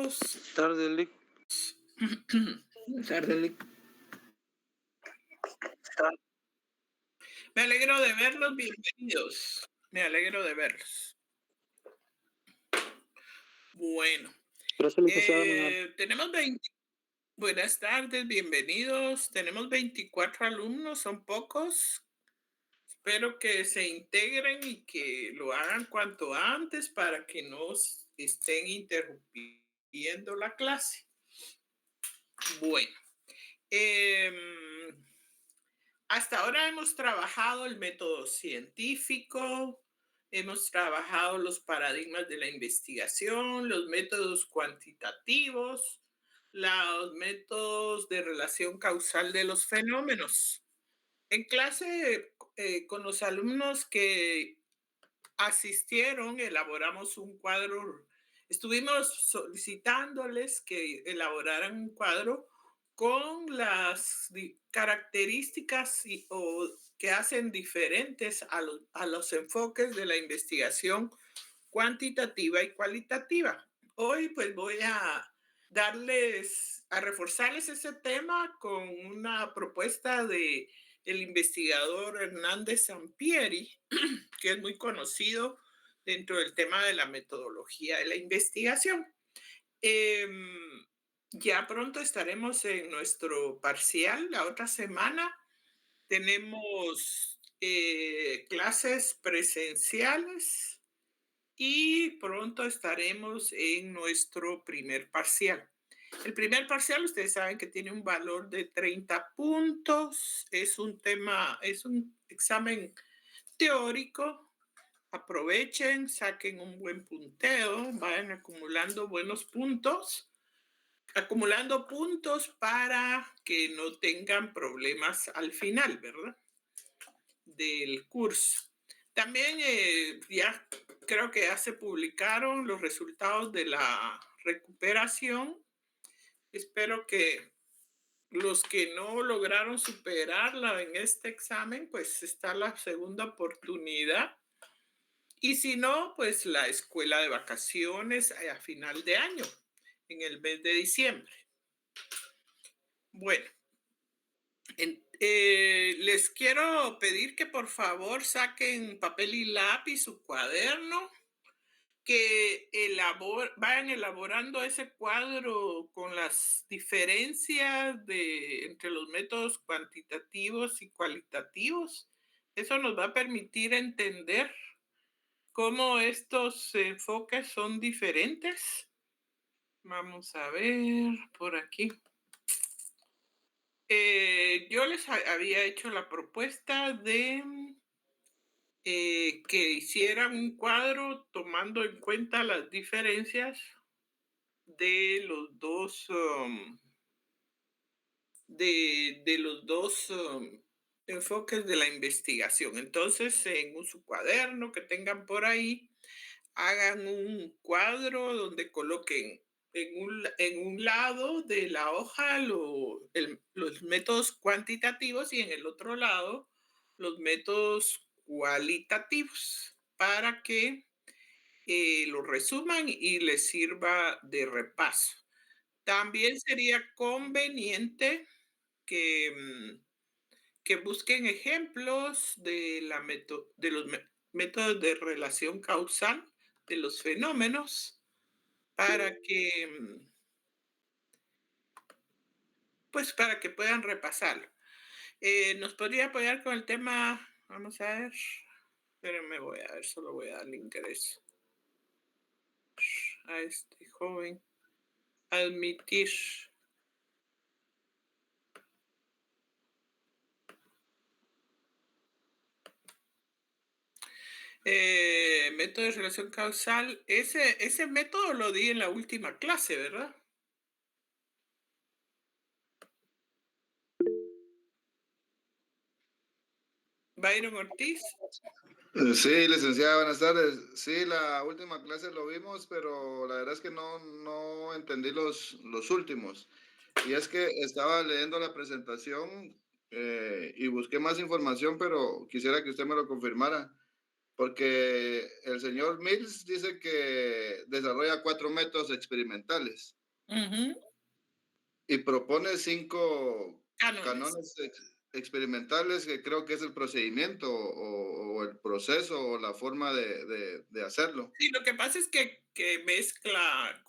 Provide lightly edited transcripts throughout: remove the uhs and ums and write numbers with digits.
bienvenidos. Tarde, Lick. Tarde, Lick. Me alegro de verlos, bienvenidos. Me alegro de verlos. Bueno, tenemos 20. Buenas tardes, bienvenidos. Tenemos 24 alumnos, son pocos. Espero que se integren y que lo hagan cuanto antes para que no estén interrumpiendo la clase. Bueno, hasta ahora hemos trabajado el método científico, hemos trabajado los paradigmas de la investigación, los métodos cuantitativos, los métodos de relación causal de los fenómenos. En clase, con los alumnos que asistieron, elaboramos un cuadro. Estuvimos solicitándoles que elaboraran un cuadro con las características que hacen diferentes a los enfoques de la investigación cuantitativa y cualitativa. Hoy pues voy a reforzarles ese tema con una propuesta de el investigador Hernández Sampieri, que es muy conocido dentro del tema de la metodología de la investigación. Ya pronto estaremos en nuestro parcial. La otra semana tenemos clases presenciales y pronto estaremos en nuestro primer parcial. El primer parcial, ustedes saben que tiene un valor de 30 puntos. Es un examen teórico. Aprovechen, saquen un buen punteo, vayan acumulando buenos puntos. Acumulando puntos para que no tengan problemas al final, ¿verdad? Del curso. También ya creo que ya se publicaron los resultados de la recuperación. Espero que los que no lograron superarla en este examen, pues está la segunda oportunidad. Y si no, pues la escuela de vacaciones a final de año, en el mes de diciembre. Bueno, les quiero pedir que por favor saquen papel y lápiz, su cuaderno, que vayan elaborando ese cuadro con las diferencias entre los métodos cuantitativos y cualitativos. Eso nos va a permitir entender cómo estos enfoques son diferentes. Vamos a ver por aquí. Yo les había hecho la propuesta de que hicieran un cuadro tomando en cuenta las diferencias de los dos enfoques de la investigación. Entonces, en su cuaderno que tengan por ahí, hagan un cuadro donde coloquen en un lado de la hoja los métodos cuantitativos y en el otro lado los métodos cualitativos para que lo resuman y les sirva de repaso. También sería conveniente que busquen ejemplos de los métodos de relación causal de los fenómenos para que puedan repasarlo. ¿Nos podría apoyar con el tema? Vamos a ver. Espérenme, solo voy a darle ingreso a este joven. Admitir. Método de relación causal. Ese método lo di en la última clase, ¿verdad? Byron Ortiz. Sí, licenciada, buenas tardes. Sí, la última clase lo vimos, pero la verdad es que no entendí los últimos. Y es que estaba leyendo la presentación y busqué más información, pero quisiera que usted me lo confirmara. porque el señor Mills dice que desarrolla 4 métodos experimentales Ujú. y propone 5 Cánones. canones experimentales, que creo que es el procedimiento o el proceso o la forma de hacerlo. Sí, lo que pasa es que mezcla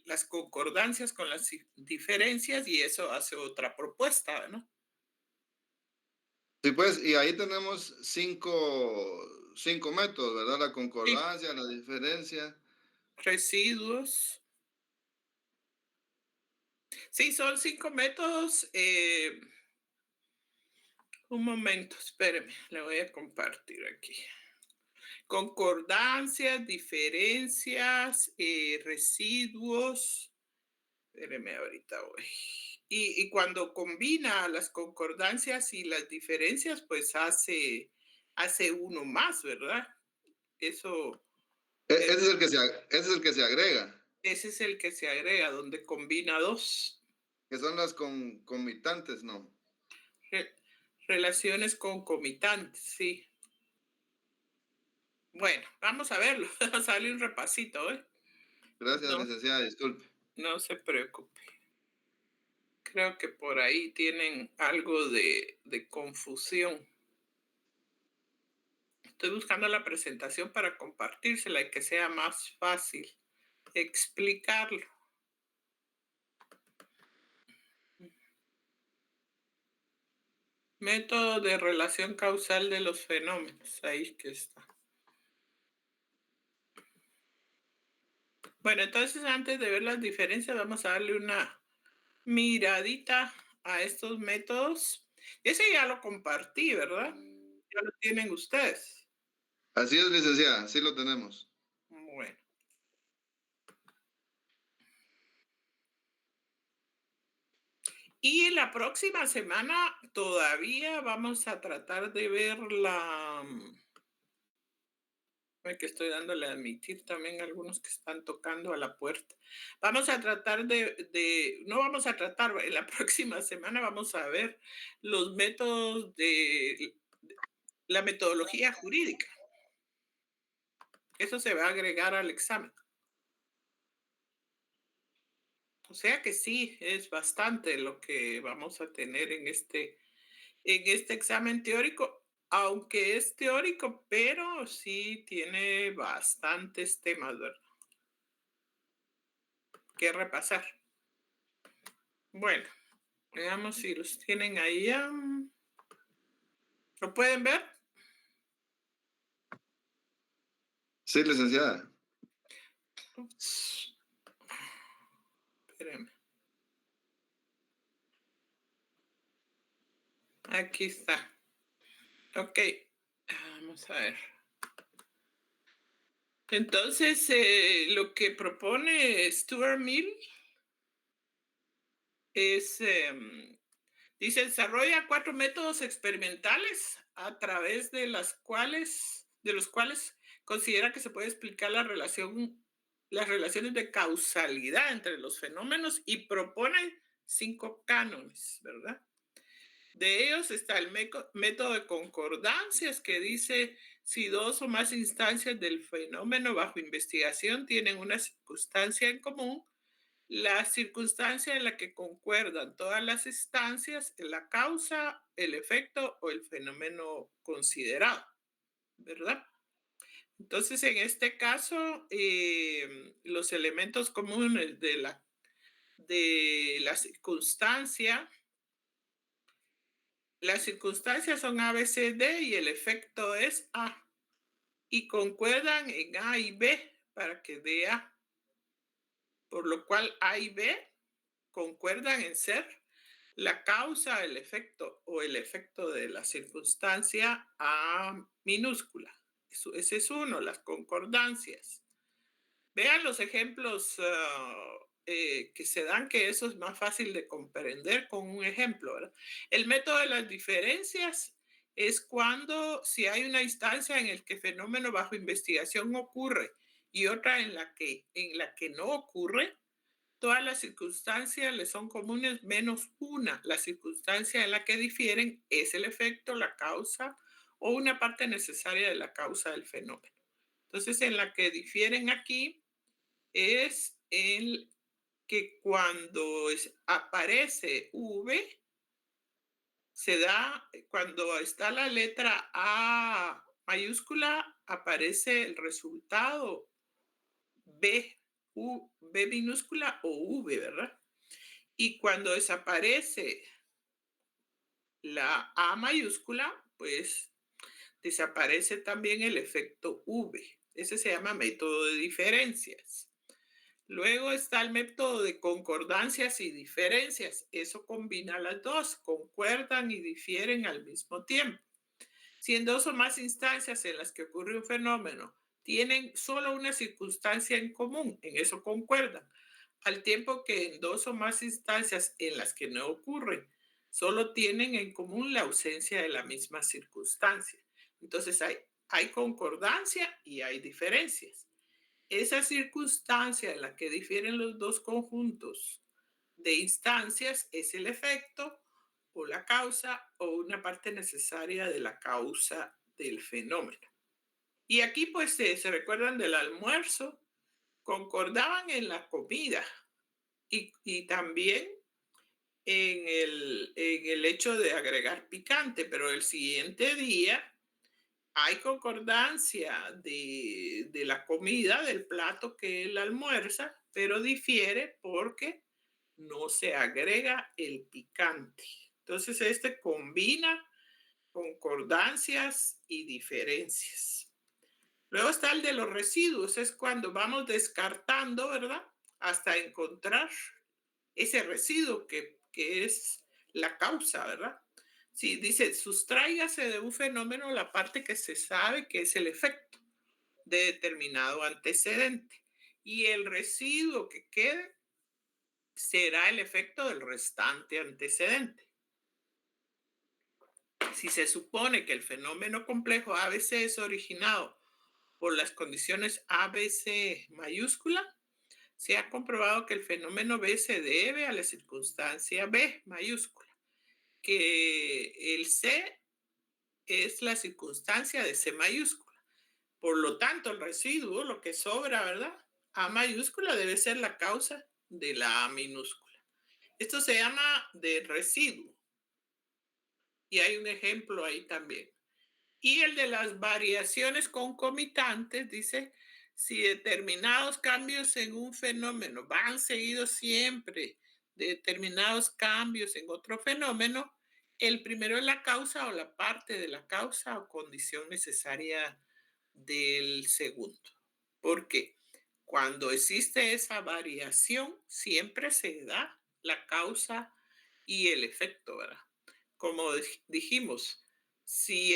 las concordancias con las diferencias y eso hace otra propuesta, ¿no? Sí, pues, y ahí tenemos cinco métodos, ¿verdad? La Sí, concordancia, la diferencia. residuos. Sí, son 5 métodos. Un momento, espéreme, le voy a compartir aquí. Concordancias, diferencias, residuos. Espéreme, ahorita voy. Y cuando combina las concordancias y las diferencias, pues hace uno más, ¿verdad? Eso, Ese es- es el que ese es el que se agrega, ese es el que se agrega, donde combina dos que son las concomitantes, ¿no? re- relaciones concomitantes, sí. Bueno, vamos a verlo. Vamos a darle un repasito, ¿eh? Gracias, No, licenciada, disculpe. no se preocupe. Creo que por ahí tienen algo de confusión. Estoy buscando la presentación para compartírsela y que sea más fácil explicarlo. Método de relación causal de los fenómenos. Ahí que está. Bueno, entonces antes de ver las diferencias, vamos a darle una miradita a estos métodos. Ese ya lo compartí, ¿verdad? Ya lo tienen ustedes. Así es, licenciada, sí lo tenemos. Bueno. Y en la próxima semana todavía vamos a tratar de ver que estoy dándole a admitir también a algunos que están tocando a la puerta. Vamos a tratar no vamos a tratar, en la próxima semana vamos a ver los métodos de la metodología jurídica. Eso se va a agregar al examen. O sea que sí, es bastante lo que vamos a tener en este examen teórico, aunque es teórico, pero sí tiene bastantes temas, ¿verdad? Que repasar. Bueno, veamos si los tienen ahí ya. ¿Lo pueden ver? Sí, licenciada. Ups. Espérenme. Aquí está. Ok. Vamos a ver. Entonces, lo que propone Stuart Mill es, dice, desarrolla 4 métodos experimentales a través de los cuales considera que se puede explicar las relaciones de causalidad entre los fenómenos y propone 5 cánones, ¿verdad? De ellos está el método de concordancias, que dice si 2 o más instancias del fenómeno bajo investigación tienen una circunstancia en común, la circunstancia en la que concuerdan todas las instancias es la causa, el efecto o el fenómeno considerado, ¿verdad? Entonces, en este caso, los elementos comunes de la circunstancia, las circunstancias son A, B, C, D y el efecto es A. Y concuerdan en A y B para que dé A. Por lo cual A y B concuerdan en ser la causa, el efecto o el efecto de la circunstancia A minúscula. Ese es uno, las concordancias. Vean los ejemplos que se dan, que eso es más fácil de comprender con un ejemplo, ¿verdad? El método de las diferencias es cuando si hay una instancia en la que el fenómeno bajo investigación ocurre y otra en la que no ocurre, todas las circunstancias le son comunes menos una. La circunstancia en la que difieren es el efecto, la causa o una parte necesaria de la causa del fenómeno. Entonces, en la que difieren aquí es en que cuando aparece V, se da, cuando está la letra A mayúscula, aparece el resultado B, B minúscula o V, ¿verdad? Y cuando desaparece la A mayúscula, pues desaparece también el efecto V. Ese se llama método de diferencias. Luego está el método de concordancias y diferencias. Eso combina las dos, concuerdan y difieren al mismo tiempo. Si en dos o más instancias en las que ocurre un fenómeno tienen solo una circunstancia en común, en eso concuerdan, al tiempo que en dos o más instancias en las que no ocurren, solo tienen en común la ausencia de la misma circunstancia. Entonces hay concordancia y hay diferencias. Esa circunstancia en la que difieren los dos conjuntos de instancias es el efecto o la causa o una parte necesaria de la causa del fenómeno. Y aquí pues se recuerdan del almuerzo, concordaban en la comida y también en el hecho de agregar picante, pero el siguiente día hay concordancia de la comida, del plato que él almuerza, pero difiere porque no se agrega el picante. Entonces, este combina concordancias y diferencias. Luego está el de los residuos, es cuando vamos descartando, ¿verdad? Hasta encontrar ese residuo que es la causa, ¿verdad? Si dice, sustráigase de un fenómeno la parte que se sabe que es el efecto de determinado antecedente. Y el residuo que quede será el efecto del restante antecedente. Si se supone que el fenómeno complejo ABC es originado por las condiciones ABC mayúscula, se ha comprobado que el fenómeno B se debe a la circunstancia B mayúscula, que el C es la circunstancia de C mayúscula. Por lo tanto, el residuo, lo que sobra, ¿verdad? A mayúscula debe ser la causa de la A minúscula. Esto se llama de residuo. Y hay un ejemplo ahí también. Y el de las variaciones concomitantes dice, si determinados cambios en un fenómeno van seguidos siempre de determinados cambios en otro fenómeno, el primero es la causa o la parte de la causa o condición necesaria del segundo. Porque cuando existe esa variación, siempre se da la causa y el efecto, ¿verdad? Como dijimos, si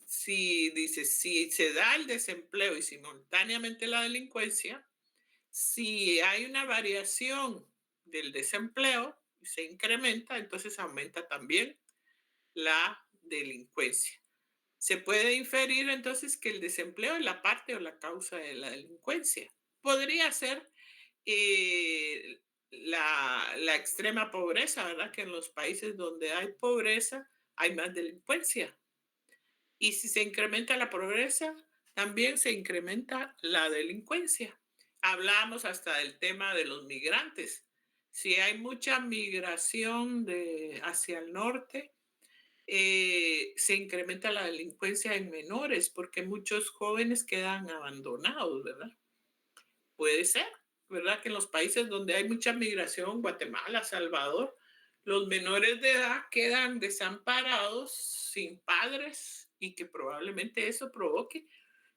se da el desempleo y simultáneamente la delincuencia, si hay una variación del desempleo y se incrementa, entonces aumenta también la delincuencia. Se puede inferir entonces que el desempleo es la parte o la causa de la delincuencia. Podría ser la extrema pobreza, ¿verdad? Que en los países donde hay pobreza hay más delincuencia. Y si se incrementa la pobreza, también se incrementa la delincuencia. Hablamos hasta del tema de los migrantes. Si hay mucha migración hacia el norte, se incrementa la delincuencia en menores porque muchos jóvenes quedan abandonados, ¿verdad? Puede ser, ¿verdad? Que en los países donde hay mucha migración, Guatemala, Salvador, los menores de edad quedan desamparados, sin padres, y que probablemente eso provoque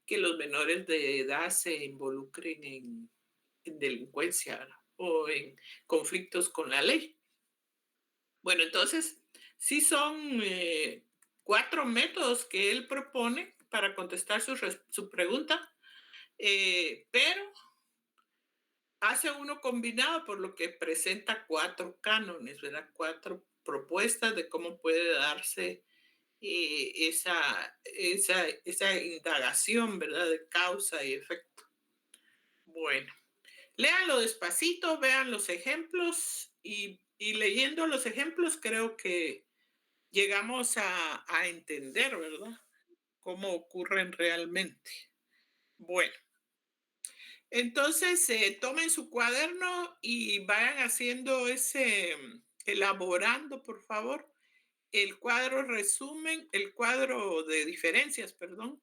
que los menores de edad se involucren en delincuencia, ¿verdad? O en conflictos con la ley. Bueno, entonces, sí son 4 métodos que él propone para contestar su pregunta, pero hace uno combinado, por lo que presenta 4 cánones, ¿verdad? 4 propuestas de cómo puede darse esa indagación, ¿verdad? De causa y efecto. Bueno, léanlo despacito, vean los ejemplos y leyendo los ejemplos creo que llegamos a entender, ¿verdad? Cómo ocurren realmente. Bueno, entonces tomen su cuaderno y vayan haciendo elaborando, por favor, el cuadro resumen, el cuadro de diferencias, perdón.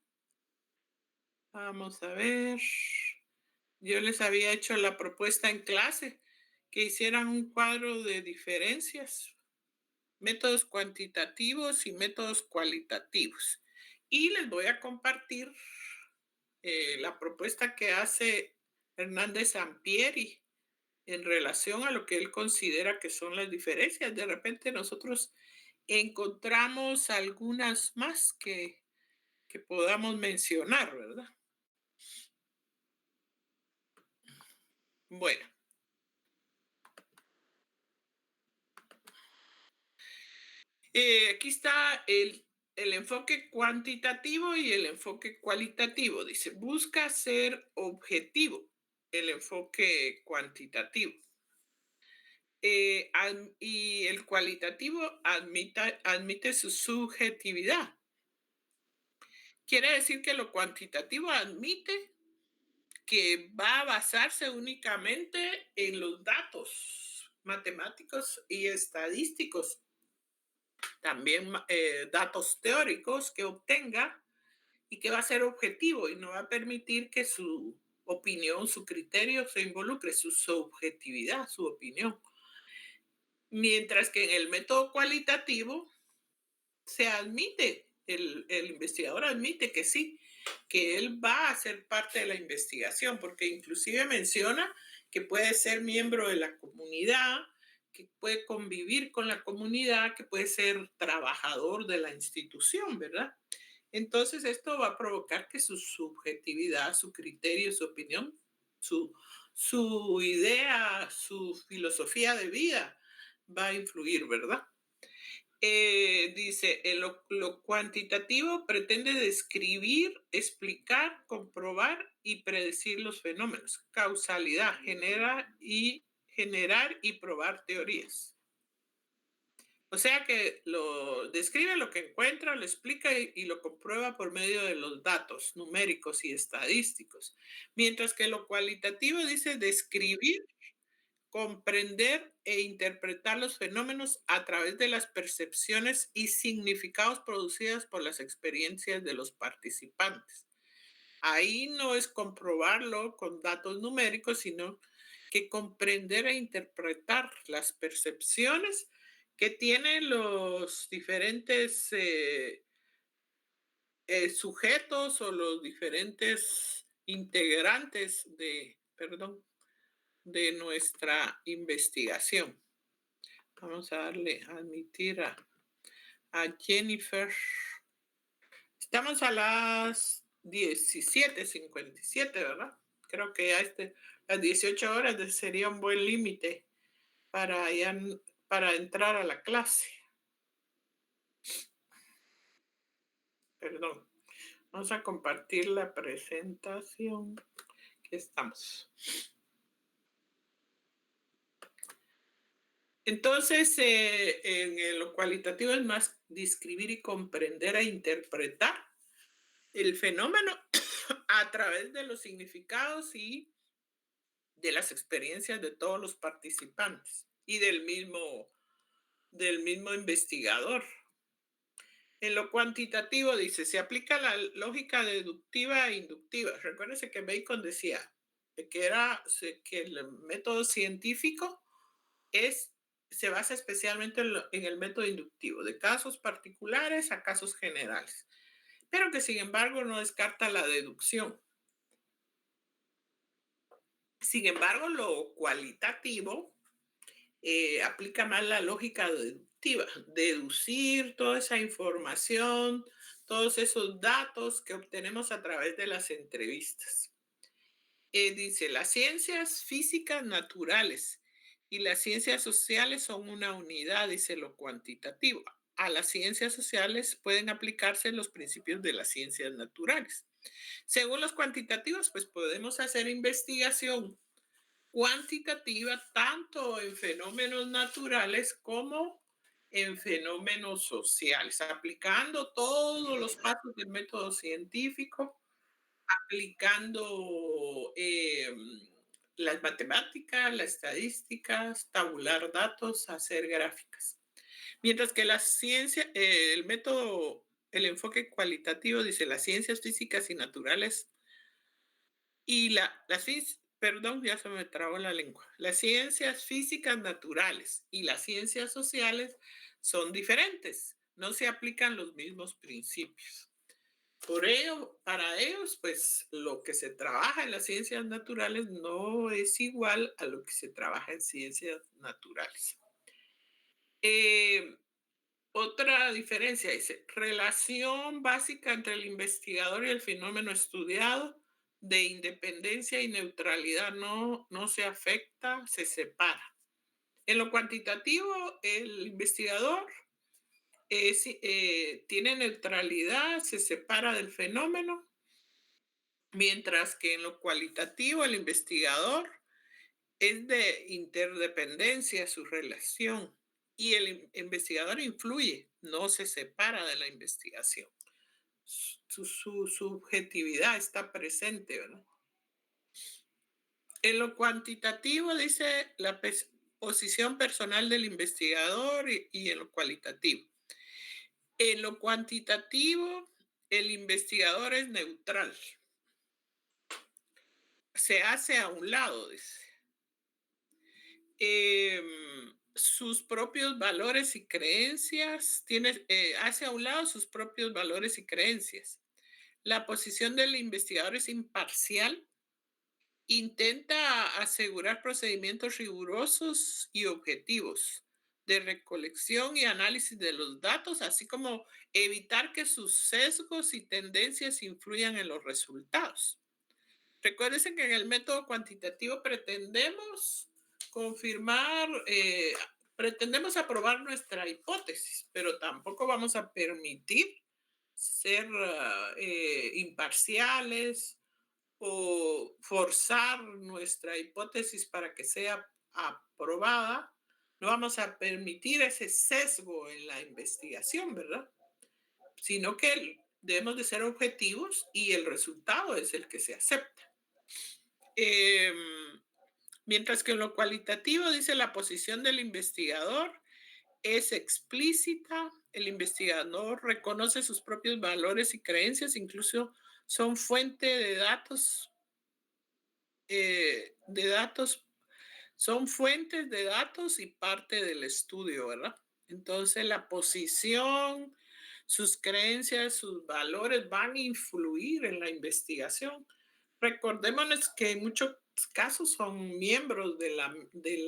Vamos a ver. Yo les había hecho la propuesta en clase que hicieran un cuadro de diferencias, métodos cuantitativos y métodos cualitativos. Y les voy a compartir la propuesta que hace Hernández Sampieri en relación a lo que él considera que son las diferencias. De repente nosotros encontramos algunas más que podamos mencionar, ¿verdad? Bueno. Aquí está el enfoque cuantitativo y el enfoque cualitativo. Dice, busca ser objetivo, el enfoque cuantitativo. Y el cualitativo admite su subjetividad. Quiere decir que lo cuantitativo admite que va a basarse únicamente en los datos matemáticos y estadísticos, también datos teóricos que obtenga, y que va a ser objetivo y no va a permitir que su opinión, su criterio se involucre, su subjetividad, su opinión. Mientras que en el método cualitativo se admite, el investigador admite que sí, que él va a ser parte de la investigación, porque inclusive menciona que puede ser miembro de la comunidad, que puede convivir con la comunidad, que puede ser trabajador de la institución, ¿verdad? Entonces esto va a provocar que su subjetividad, su criterio, su opinión, su idea, su filosofía de vida va a influir, ¿verdad? Dice, lo cuantitativo pretende describir, explicar, comprobar y predecir los fenómenos. Causalidad, generar y probar teorías. O sea que lo describe lo que encuentra, lo explica y lo comprueba por medio de los datos numéricos y estadísticos. Mientras que lo cualitativo dice describir, comprender e interpretar los fenómenos a través de las percepciones y significados producidas por las experiencias de los participantes. Ahí no es comprobarlo con datos numéricos, sino que comprender e interpretar las percepciones que tienen los diferentes sujetos o los diferentes integrantes de nuestra investigación. Vamos a darle a admitir a Jennifer. Estamos a las 17:57, ¿verdad? Creo que ya las 18 horas sería un buen límite para entrar a la clase. Perdón. Vamos a compartir la presentación. Aquí estamos. Entonces, en lo cualitativo es más describir y comprender e interpretar el fenómeno a través de los significados y de las experiencias de todos los participantes y del mismo investigador. En lo cuantitativo dice, se aplica la lógica deductiva e inductiva. Recuérdense que Bacon decía que el método científico se basa especialmente en el método inductivo, de casos particulares a casos generales, pero que sin embargo no descarta la deducción. Sin embargo, lo cualitativo aplica más la lógica deductiva, deducir toda esa información, todos esos datos que obtenemos a través de las entrevistas. Dice, las ciencias físicas naturales y las ciencias sociales son una unidad, dice lo cuantitativo. A las ciencias sociales pueden aplicarse los principios de las ciencias naturales. Según los cuantitativos, pues podemos hacer investigación cuantitativa tanto en fenómenos naturales como en fenómenos sociales, aplicando todos los pasos del método científico, aplicando las matemáticas, las estadísticas, tabular datos, hacer gráficas. Mientras que la ciencia, el método, el enfoque cualitativo dice las ciencias físicas y naturales y perdón, ya se me trabó la lengua. Las ciencias físicas naturales y las ciencias sociales son diferentes, no se aplican los mismos principios. Por ello, para ellos, pues lo que se trabaja en las ciencias naturales no es igual a lo que se trabaja en ciencias naturales. Eh, Otra diferencia dice, relación básica entre el investigador y el fenómeno estudiado de independencia y neutralidad no se afecta, se separa. En lo cuantitativo, el investigador tiene neutralidad, se separa del fenómeno, mientras que en lo cualitativo, el investigador es de interdependencia su relación y el investigador influye, no se separa de la investigación. Su subjetividad está presente, ¿verdad? En lo cuantitativo dice la posición personal del investigador y en lo cualitativo. En lo cuantitativo, el investigador es neutral. Se hace a un lado, dice. Sus propios valores y creencias, hace a un lado sus propios valores y creencias. La posición del investigador es imparcial, intenta asegurar procedimientos rigurosos y objetivos de recolección y análisis de los datos, así como evitar que sus sesgos y tendencias influyan en los resultados. Recuérdense que en el método cuantitativo confirmar, pretendemos aprobar nuestra hipótesis, pero tampoco vamos a permitir ser imparciales o forzar nuestra hipótesis para que sea aprobada. No vamos a permitir ese sesgo en la investigación, ¿verdad? Sino que debemos de ser objetivos y el resultado es el que se acepta. Eh, Mientras que en lo cualitativo dice la posición del investigador es explícita, el investigador reconoce sus propios valores y creencias, incluso son fuente de datos, son fuentes de datos y parte del estudio, ¿verdad? Entonces la posición, sus creencias, sus valores van a influir en la investigación. Recordémonos que en muchos casos son miembros de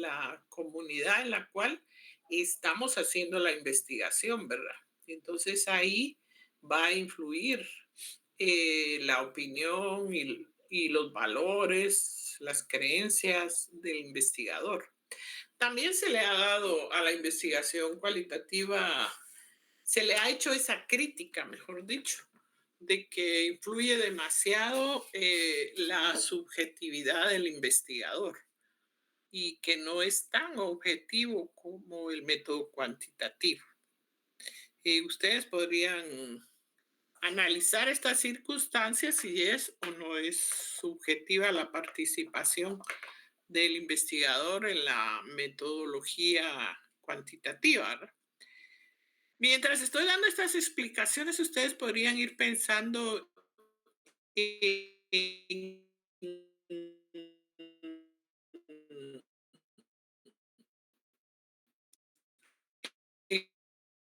la comunidad en la cual estamos haciendo la investigación, ¿verdad? Entonces ahí va a influir la opinión y los valores, las creencias del investigador. También se le ha dado a la investigación cualitativa, se le ha hecho esa crítica, mejor dicho, de que influye demasiado la subjetividad del investigador y que no es tan objetivo como el método cuantitativo. Ustedes podrían analizar estas circunstancias si es o no es subjetiva la participación del investigador en la metodología cuantitativa, ¿verdad? Mientras estoy dando estas explicaciones, ustedes podrían ir pensando en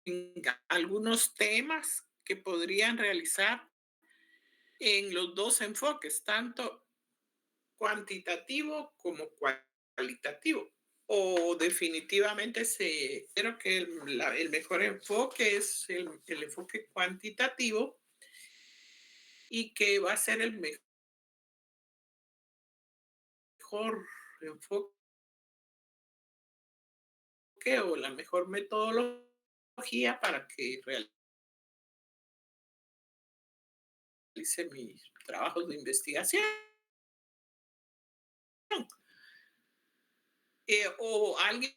en algunos temas que podrían realizar en los dos enfoques, tanto cuantitativo como cualitativo. O definitivamente creo que el mejor enfoque es el enfoque cuantitativo y que va a ser el mejor enfoque o la mejor metodología para que realice mis trabajos de investigación. O alguien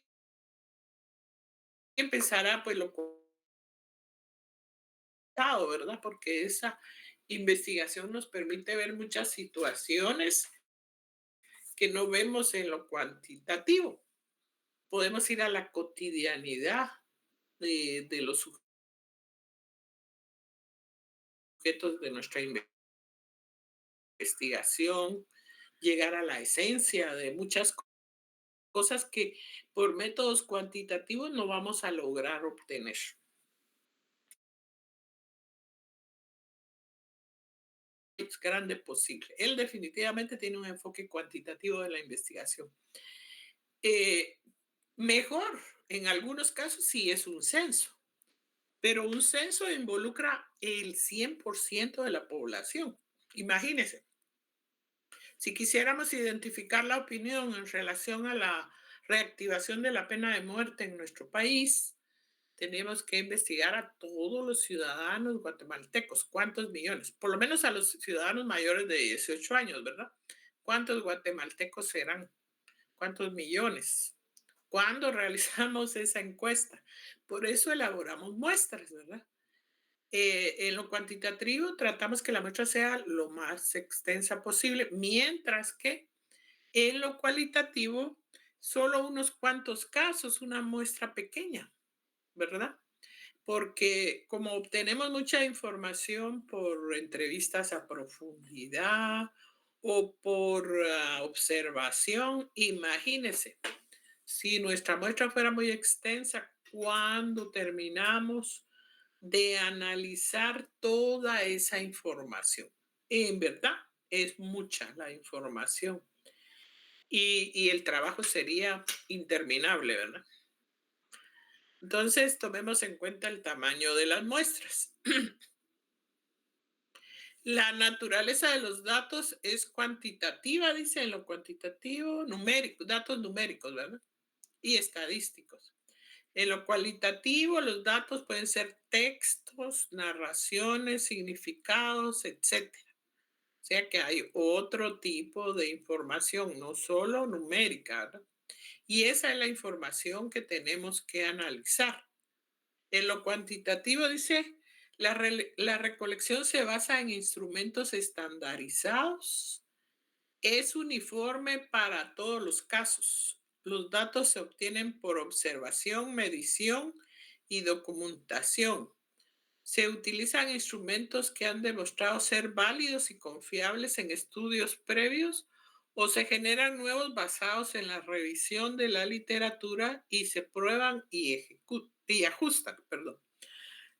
empezará pues lo contado, ¿verdad? Porque esa investigación nos permite ver muchas situaciones que no vemos en lo cuantitativo. Podemos ir a la cotidianidad de los sujetos de nuestra investigación, llegar a la esencia de muchas cosas que por métodos cuantitativos no vamos a lograr obtener. Es grande posible. Él definitivamente tiene un enfoque cuantitativo de la investigación. Eh, Mejor, en algunos casos, sí es un censo, pero un censo involucra el 100% de la población. Imagínense, si quisiéramos identificar la opinión en relación a la reactivación de la pena de muerte en nuestro país, tenemos que investigar a todos los ciudadanos guatemaltecos. ¿Cuántos millones? Por lo menos a los ciudadanos mayores de 18 años, ¿verdad? ¿Cuántos guatemaltecos serán? ¿Cuántos millones? ¿Cuándo realizamos esa encuesta? Por eso elaboramos muestras, ¿verdad? En lo cuantitativo tratamos que la muestra sea lo más extensa posible, mientras que en lo cualitativo solo unos cuantos casos, una muestra pequeña, ¿verdad? Porque como obtenemos mucha información por entrevistas a profundidad o por observación, imagínese, si nuestra muestra fuera muy extensa, cuando terminamos de analizar toda esa información. En verdad, es mucha la información y el trabajo sería interminable, ¿verdad? Entonces, tomemos en cuenta el tamaño de las muestras. La naturaleza de los datos es cuantitativa, dice en lo cuantitativo, numérico, datos numéricos, ¿verdad? Y estadísticos. En lo cualitativo, los datos pueden ser textos, narraciones, significados, etcétera. O sea que hay otro tipo de información, no solo numérica, ¿verdad? Y esa es la información que tenemos que analizar. En lo cuantitativo dice, la recolección se basa en instrumentos estandarizados, es uniforme para todos los casos. Los datos se obtienen por observación, medición y documentación. Se utilizan instrumentos que han demostrado ser válidos y confiables en estudios previos o se generan nuevos basados en la revisión de la literatura y se prueban y ajustan, perdón.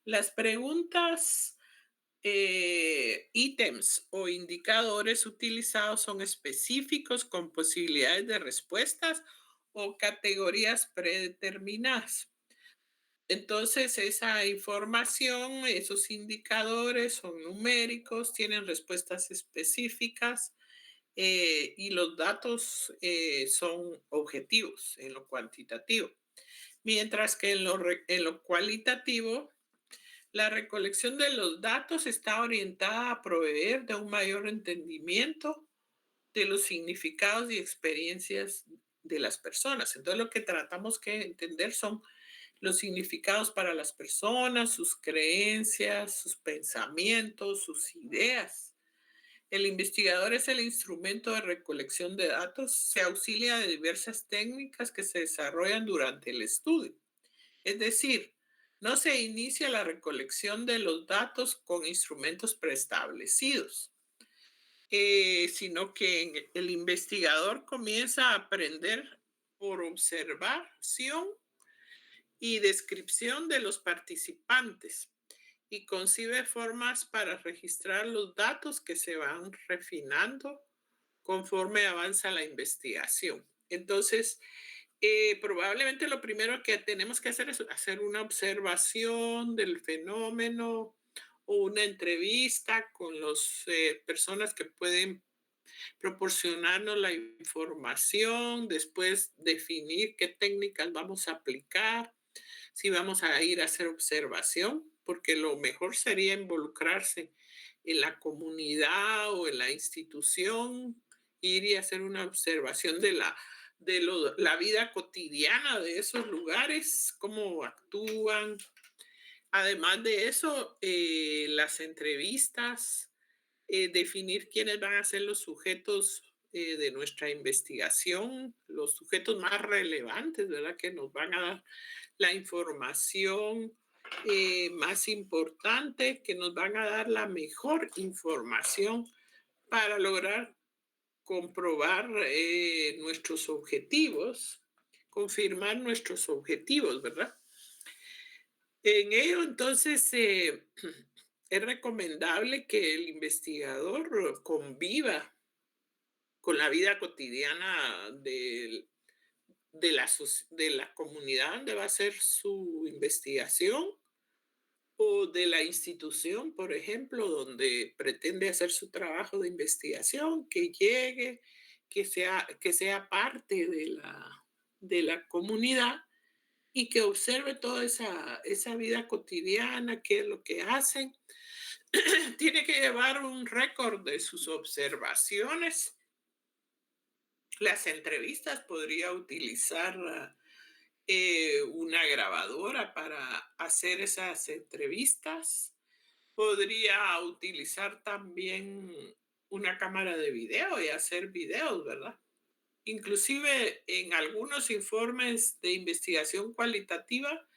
Las preguntas, ítems o indicadores utilizados son específicos con posibilidades de respuestas o categorías predeterminadas. Entonces, esa información, esos indicadores son numéricos, tienen respuestas específicas y los datos son objetivos en lo cuantitativo. Mientras que en lo cualitativo, la recolección de los datos está orientada a proveer de un mayor entendimiento de los significados y experiencias de las personas. Entonces, lo que tratamos que entender son los significados para las personas, sus creencias, sus pensamientos, sus ideas. El investigador es el instrumento de recolección de datos, se auxilia de diversas técnicas que se desarrollan durante el estudio. Es decir, no se inicia la recolección de los datos con instrumentos preestablecidos, sino que el investigador comienza a aprender por observación y descripción de los participantes y concibe formas para registrar los datos que se van refinando conforme avanza la investigación. Entonces, probablemente lo primero que tenemos que hacer es hacer una observación del fenómeno o una entrevista con las personas que pueden proporcionarnos la información, después definir qué técnicas vamos a aplicar, si vamos a ir a hacer observación, porque lo mejor sería involucrarse en la comunidad o en la institución, ir y hacer una observación de la de la vida cotidiana de esos lugares, cómo actúan. Además de eso, las entrevistas, definir quiénes van a ser los sujetos de nuestra investigación, los sujetos más relevantes, ¿verdad? Que nos van a dar la información más importante, que nos van a dar la mejor información para lograr comprobar nuestros objetivos, confirmar nuestros objetivos, ¿verdad? En ello, entonces, es recomendable que el investigador conviva con la vida cotidiana de la comunidad donde va a hacer su investigación o de la institución, por ejemplo, donde pretende hacer su trabajo de investigación, que llegue, que sea parte de la comunidad y que observe toda esa vida cotidiana, qué es lo que hacen. Tiene que llevar un récord de sus observaciones. Las entrevistas podría utilizar una grabadora para hacer esas entrevistas. Podría utilizar también una cámara de video y hacer videos, ¿verdad? Inclusive en algunos informes de investigación cualitativa,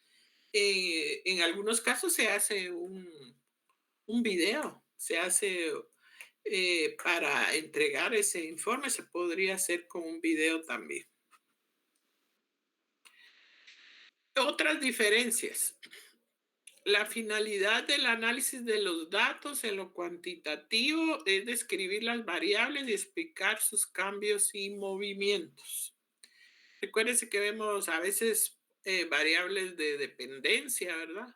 en algunos casos se hace un video, se hace para entregar ese informe, se podría hacer con un video también. Otras diferencias. La finalidad del análisis de los datos en lo cuantitativo es describir las variables y explicar sus cambios y movimientos. Recuérdense que vemos a veces variables de dependencia, ¿verdad?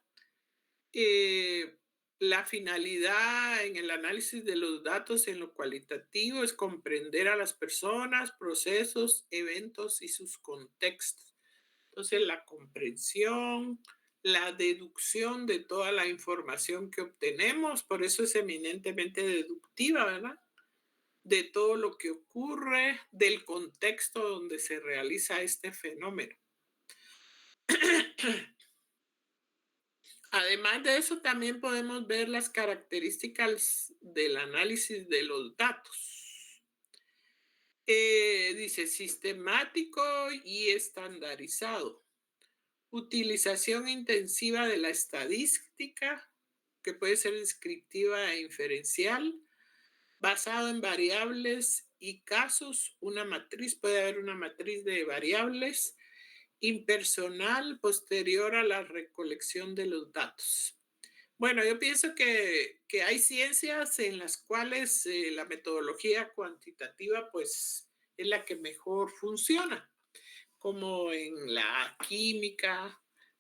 La finalidad en el análisis de los datos en lo cualitativo es comprender a las personas, procesos, eventos y sus contextos. Entonces, la comprensión, la deducción de toda la información que obtenemos, por eso es eminentemente deductiva, ¿verdad? De todo lo que ocurre, del contexto donde se realiza este fenómeno. Además de eso, también podemos ver las características del análisis de los datos. Dice sistemático y estandarizado. Utilización intensiva de la estadística, que puede ser descriptiva e inferencial, basado en variables y casos. Una matriz, puede haber una matriz de variables. Impersonal, posterior a la recolección de los datos. Bueno, yo pienso que hay ciencias en las cuales la metodología cuantitativa pues es la que mejor funciona, como en la química,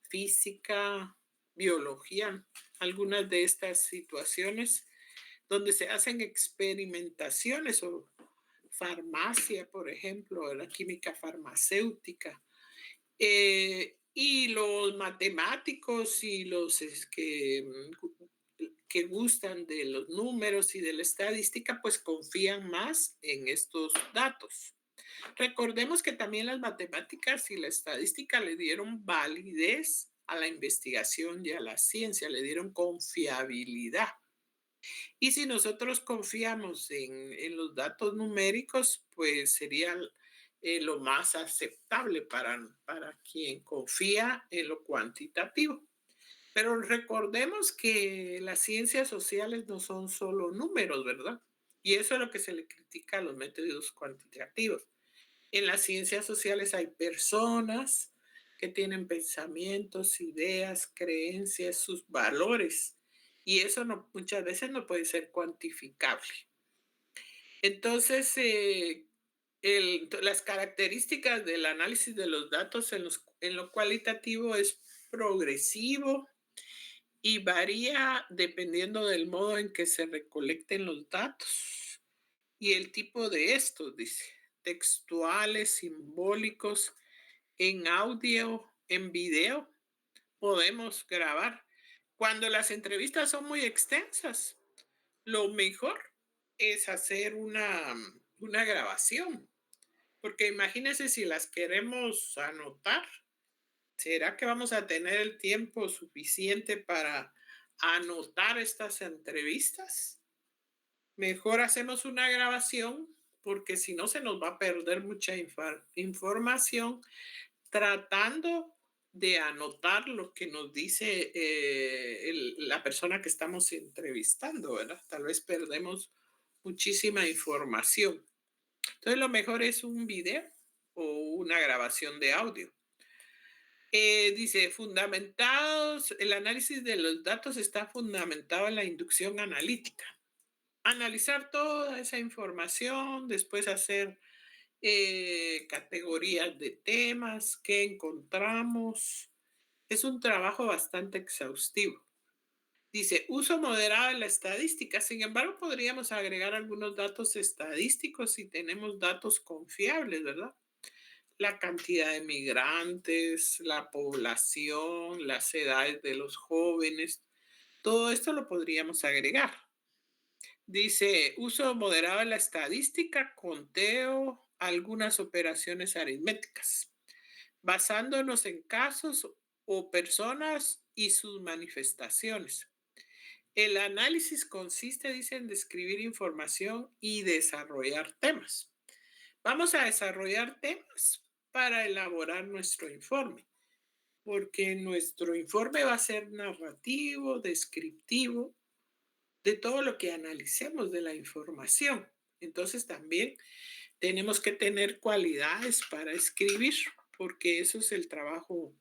física, biología, algunas de estas situaciones donde se hacen experimentaciones o farmacia, por ejemplo, la química farmacéutica. Y los matemáticos y los que gustan de los números y de la estadística, pues confían más en estos datos. Recordemos que también las matemáticas y la estadística le dieron validez a la investigación y a la ciencia, le dieron confiabilidad. Y si nosotros confiamos en los datos numéricos, pues sería lo más aceptable para quien confía en lo cuantitativo. Pero recordemos que las ciencias sociales no son solo números, ¿verdad? Y eso es lo que se le critica a los métodos cuantitativos. En las ciencias sociales hay personas que tienen pensamientos, ideas, creencias, sus valores. Y eso no, muchas veces no puede ser cuantificable. Entonces, las características del análisis de los datos en lo cualitativo es progresivo y varía dependiendo del modo en que se recolecten los datos y el tipo de estos, dice, textuales, simbólicos, en audio, en video, podemos grabar. Cuando las entrevistas son muy extensas, lo mejor es hacer una grabación porque imagínense si las queremos anotar, ¿será que vamos a tener el tiempo suficiente para anotar estas entrevistas? Mejor hacemos una grabación porque si no se nos va a perder mucha información tratando de anotar lo que nos dice la persona que estamos entrevistando, ¿verdad? Tal vez perdemos muchísima información. Entonces lo mejor es un video o una grabación de audio. Dice, fundamentados, el análisis de los datos está fundamentado en la inducción analítica. Analizar toda esa información, después hacer categorías de temas que encontramos. Es un trabajo bastante exhaustivo. Dice, uso moderado de la estadística. Sin embargo, podríamos agregar algunos datos estadísticos si tenemos datos confiables, ¿verdad? La cantidad de migrantes, la población, las edades de los jóvenes, todo esto lo podríamos agregar. Dice, uso moderado de la estadística, conteo, algunas operaciones aritméticas, basándonos en casos o personas y sus manifestaciones. El análisis consiste, dice, en describir información y desarrollar temas. Vamos a desarrollar temas para elaborar nuestro informe, porque nuestro informe va a ser narrativo, descriptivo, de todo lo que analicemos de la información. Entonces también tenemos que tener cualidades para escribir, porque eso es el trabajo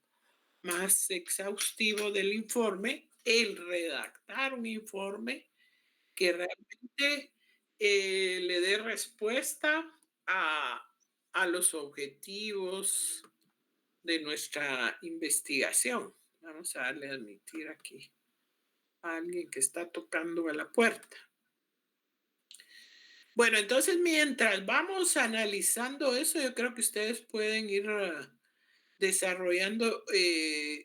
más exhaustivo del informe, el redactar un informe que realmente le dé respuesta a los objetivos de nuestra investigación. Vamos a darle a admitir aquí a alguien que está tocando a la puerta. Bueno, entonces mientras vamos analizando eso, yo creo que ustedes pueden ir desarrollando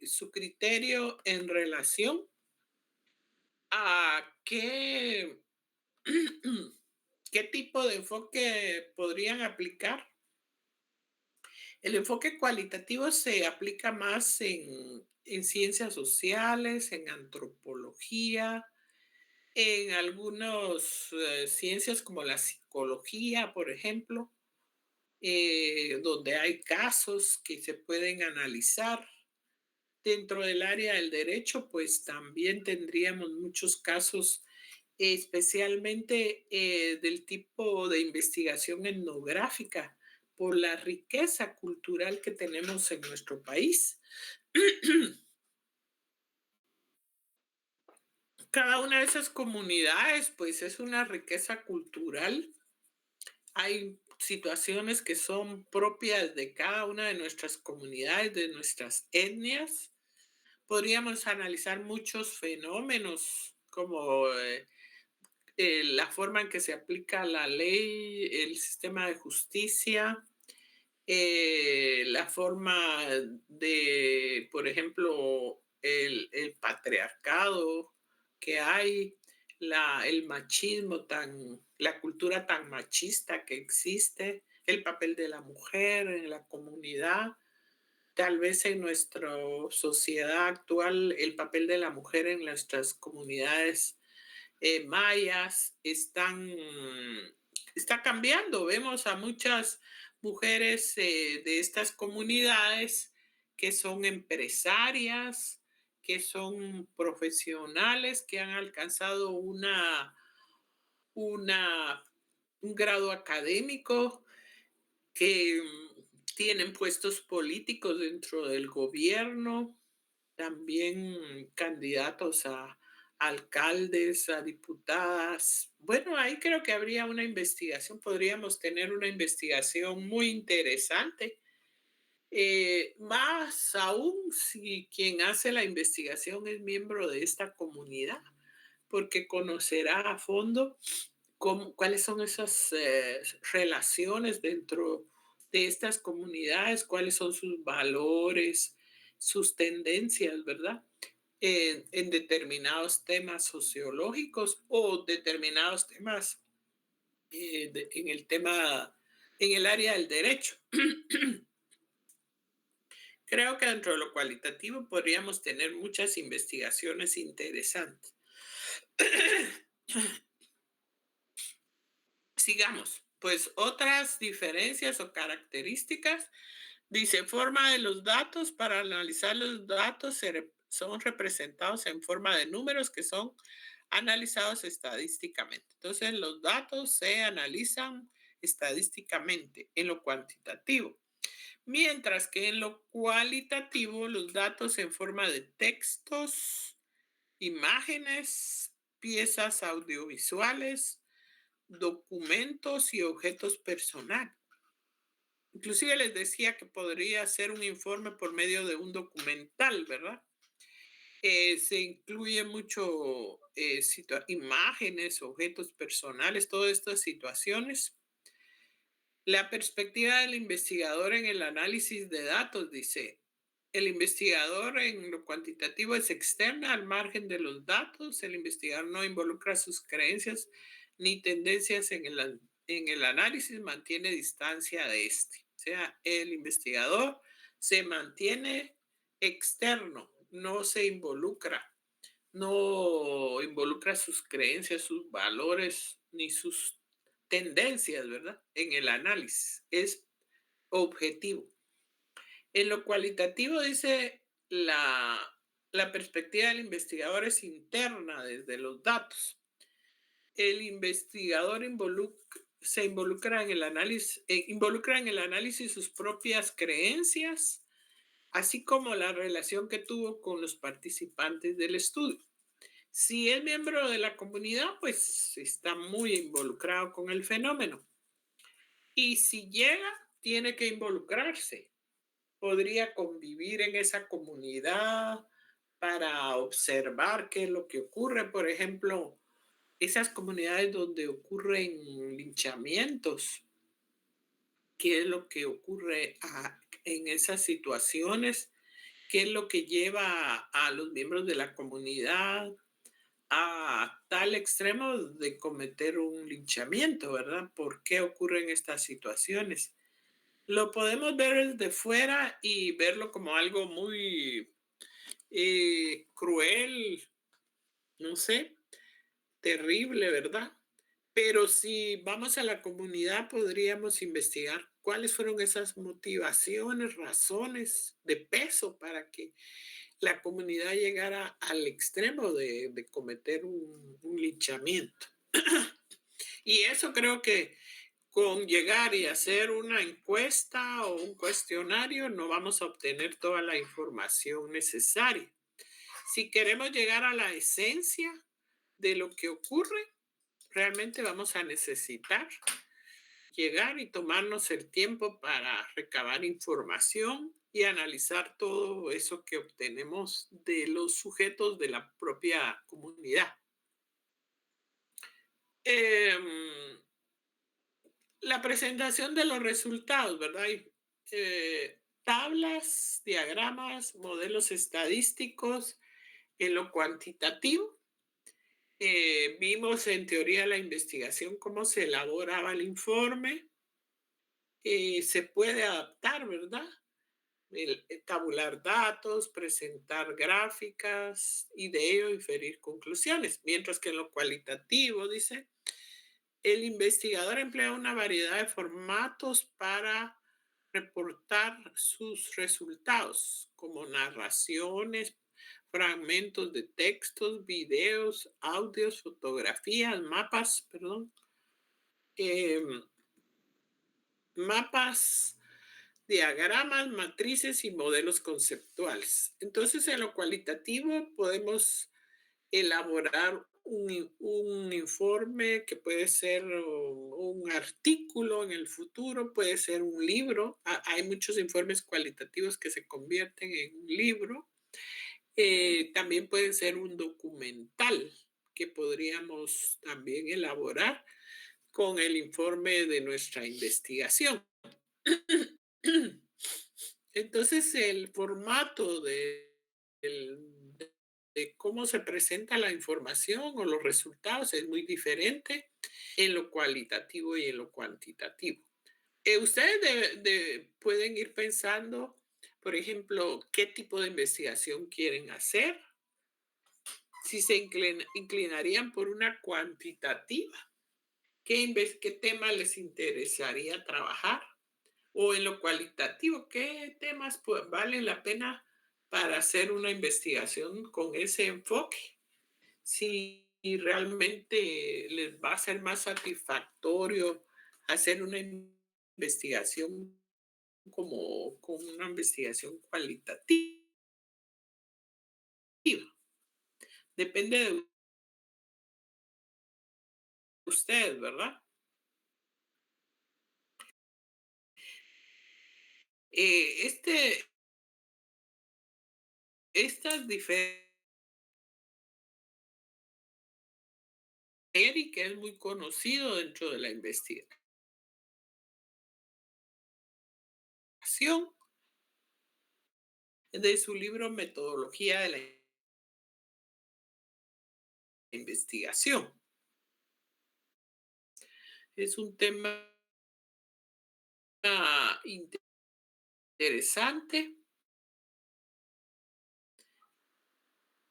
su criterio en relación a qué tipo de enfoque podrían aplicar. El enfoque cualitativo se aplica más en ciencias sociales, en antropología, en algunas ciencias como la psicología, por ejemplo, donde hay casos que se pueden analizar. Dentro del área del derecho, pues también tendríamos muchos casos, especialmente del tipo de investigación etnográfica, por la riqueza cultural que tenemos en nuestro país. Cada una de esas comunidades, pues es una riqueza cultural. Hay situaciones que son propias de cada una de nuestras comunidades, de nuestras etnias. Podríamos analizar muchos fenómenos como la forma en que se aplica la ley, el sistema de justicia, la forma de, por ejemplo, el patriarcado que hay, el machismo la cultura tan machista que existe, el papel de la mujer en la comunidad. Tal vez en nuestra sociedad actual el papel de la mujer en nuestras comunidades mayas está cambiando. Vemos a muchas mujeres de estas comunidades que son empresarias, que son profesionales, que han alcanzado una, un grado académico, que tienen puestos políticos dentro del gobierno, también candidatos a alcaldes, a diputadas. Bueno, ahí creo que habría una investigación, podríamos tener una investigación muy interesante. Más aún si quien hace la investigación es miembro de esta comunidad, porque conocerá a fondo cuáles son esas relaciones dentro de estas comunidades, cuáles son sus valores, sus tendencias, ¿verdad? En determinados temas sociológicos o determinados temas en el tema en el área del derecho. Creo que dentro de lo cualitativo podríamos tener muchas investigaciones interesantes. Sigamos. Pues otras diferencias o características. Dice, forma de los datos. Para analizar los datos son representados en forma de números que son analizados estadísticamente. Entonces, los datos se analizan estadísticamente en lo cuantitativo. Mientras que en lo cualitativo, los datos en forma de textos, imágenes, piezas audiovisuales, documentos y objetos personales. Inclusive les decía que podría ser un informe por medio de un documental, ¿verdad? Se incluye mucho imágenes, objetos personales, todas estas situaciones. La perspectiva del investigador en el análisis de datos, dice, el investigador en lo cuantitativo es externa al margen de los datos. El investigador no involucra sus creencias ni tendencias en el análisis, mantiene distancia de este. O sea, el investigador se mantiene externo, no se involucra, no involucra sus creencias, sus valores, ni sus tendencias, ¿verdad? En el análisis. Es objetivo. En lo cualitativo, dice, la perspectiva del investigador es interna desde los datos. El investigador se involucra en el análisis sus propias creencias, así como la relación que tuvo con los participantes del estudio. Si es miembro de la comunidad, pues está muy involucrado con el fenómeno. Y si llega, tiene que involucrarse. Podría convivir en esa comunidad para observar qué es lo que ocurre. Por ejemplo, esas comunidades donde ocurren linchamientos, qué es lo que ocurre en esas situaciones, qué es lo que lleva a los miembros de la comunidad a tal extremo de cometer un linchamiento, ¿verdad? ¿Por qué ocurren estas situaciones? Lo podemos ver desde fuera y verlo como algo muy cruel, no sé, terrible, ¿verdad? Pero si vamos a la comunidad, podríamos investigar cuáles fueron esas motivaciones, razones de peso para que la comunidad llegara al extremo de cometer un linchamiento. Y eso creo que con llegar y hacer una encuesta o un cuestionario no vamos a obtener toda la información necesaria. Si queremos llegar a la esencia de lo que ocurre, realmente vamos a necesitar llegar y tomarnos el tiempo para recabar información y analizar todo eso que obtenemos de los sujetos de la propia comunidad. La presentación de los resultados, ¿verdad? Hay tablas, diagramas, modelos estadísticos en lo cuantitativo. Vimos en teoría la investigación cómo se elaboraba el informe. Se puede adaptar, ¿verdad? Tabular datos, presentar gráficas y de ello inferir conclusiones. Mientras que en lo cualitativo, dice, el investigador emplea una variedad de formatos para reportar sus resultados, como narraciones, fragmentos de textos, videos, audios, fotografías, mapas, diagramas, matrices y modelos conceptuales. Entonces, en lo cualitativo podemos elaborar un informe que puede ser un artículo en el futuro, puede ser un libro. Hay muchos informes cualitativos que se convierten en un libro. También puede ser un documental que podríamos también elaborar con el informe de nuestra investigación. Entonces, el formato de cómo se presenta la información o los resultados es muy diferente en lo cualitativo y en lo cuantitativo. Ustedes pueden ir pensando, por ejemplo, qué tipo de investigación quieren hacer, si se inclinarían por una cuantitativa, qué tema les interesaría trabajar, o en lo cualitativo, qué temas pues, valen la pena para hacer una investigación con ese enfoque. Si realmente les va a ser más satisfactorio hacer una investigación como con una investigación cualitativa. Depende de usted, ¿verdad? Este, estas diferencias, que es muy conocido dentro de la investigación, de su libro Metodología de la investigación. Es un tema interesante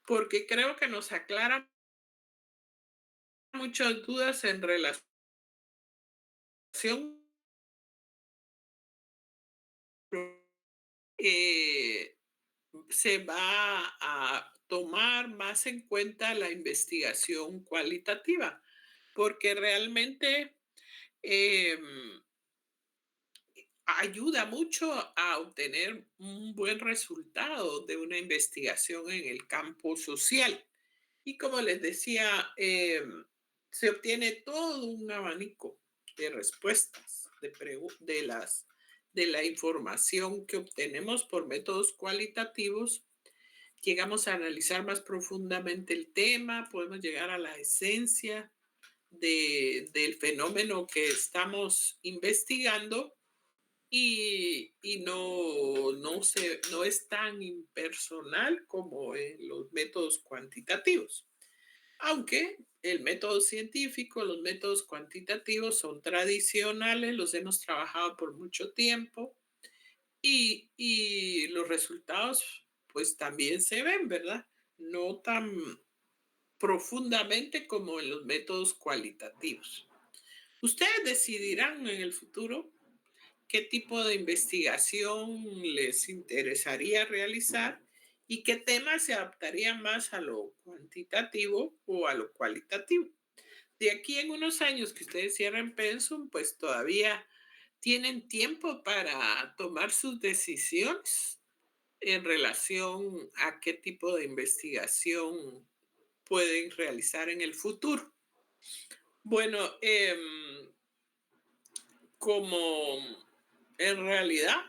porque creo que nos aclara muchas dudas en relación eh, se va a tomar más en cuenta la investigación cualitativa, porque realmente em, ayuda mucho a obtener un buen resultado de una investigación en el campo social. Y como les decía, se obtiene todo un abanico de respuestas, de la información que obtenemos por métodos cualitativos. Llegamos a analizar más profundamente el tema, podemos llegar a la esencia del fenómeno que estamos investigando y no es tan impersonal como en los métodos cuantitativos. Aunque el método científico, los métodos cuantitativos son tradicionales, los hemos trabajado por mucho tiempo y los resultados pues también se ven, ¿verdad? No tan profundamente como en los métodos cualitativos. Ustedes decidirán en el futuro qué tipo de investigación les interesaría realizar y qué temas se adaptarían más a lo cuantitativo o a lo cualitativo. De aquí en unos años que ustedes cierren Pensum, pues todavía tienen tiempo para tomar sus decisiones en relación a qué tipo de investigación pueden realizar en el futuro. Bueno, como en realidad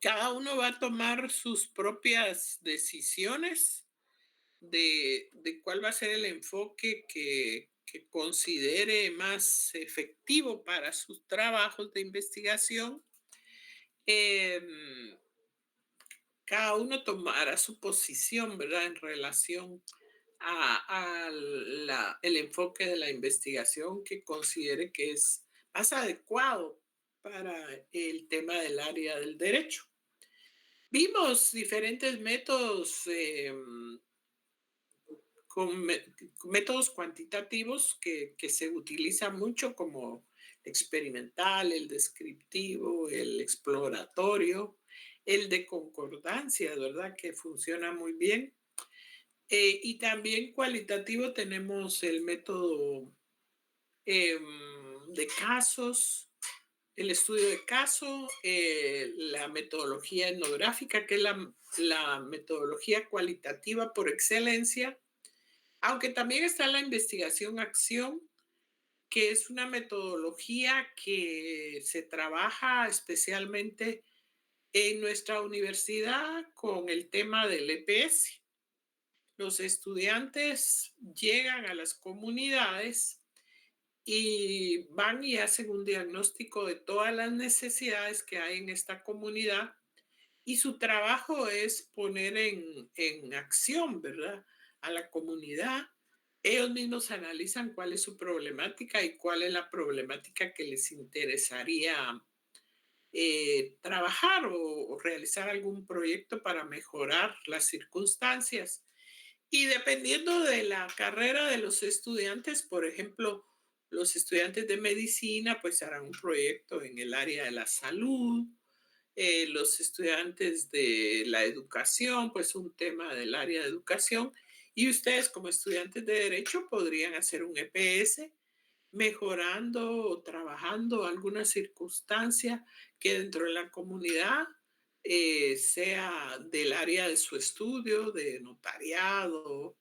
cada uno va a tomar sus propias decisiones de cuál va a ser el enfoque que considere más efectivo para sus trabajos de investigación. Em, Cada uno tomará su posición, ¿verdad? En relación el enfoque de la investigación que considere que es más adecuado para el tema del área del derecho. Vimos diferentes métodos, con métodos cuantitativos que se utilizan mucho como experimental, el descriptivo, el exploratorio, el de concordancia, ¿verdad? Que funciona muy bien. Y también cualitativo tenemos el método de casos, el estudio de caso, la metodología etnográfica, que es la metodología cualitativa por excelencia, aunque también está la investigación-acción, que es una metodología que se trabaja especialmente en nuestra universidad con el tema del EPS. Los estudiantes llegan a las comunidades y van y hacen un diagnóstico de todas las necesidades que hay en esta comunidad y su trabajo es poner en acción, ¿verdad? A la comunidad Ellos mismos analizan cuál es su problemática y cuál es la problemática que les interesaría trabajar o realizar algún proyecto para mejorar las circunstancias. Y dependiendo de la carrera de los estudiantes, por ejemplo, los estudiantes de medicina pues harán un proyecto en el área de la salud, los estudiantes de la educación, pues un tema del área de educación, y ustedes como estudiantes de derecho podrían hacer un EPS mejorando o trabajando alguna circunstancia que dentro de la comunidad sea del área de su estudio, de notariado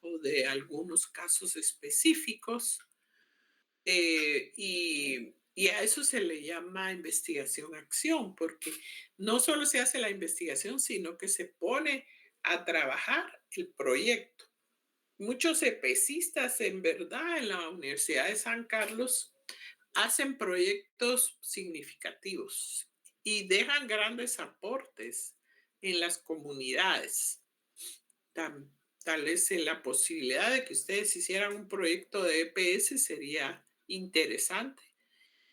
o de algunos casos específicos. Y a eso se le llama investigación-acción, porque no solo se hace la investigación, sino que se pone a trabajar el proyecto. Muchos EPCistas, en verdad, en la Universidad de San Carlos hacen proyectos significativos y dejan grandes aportes en las comunidades. Tam- Tal vez la posibilidad de que ustedes hicieran un proyecto de EPS sería interesante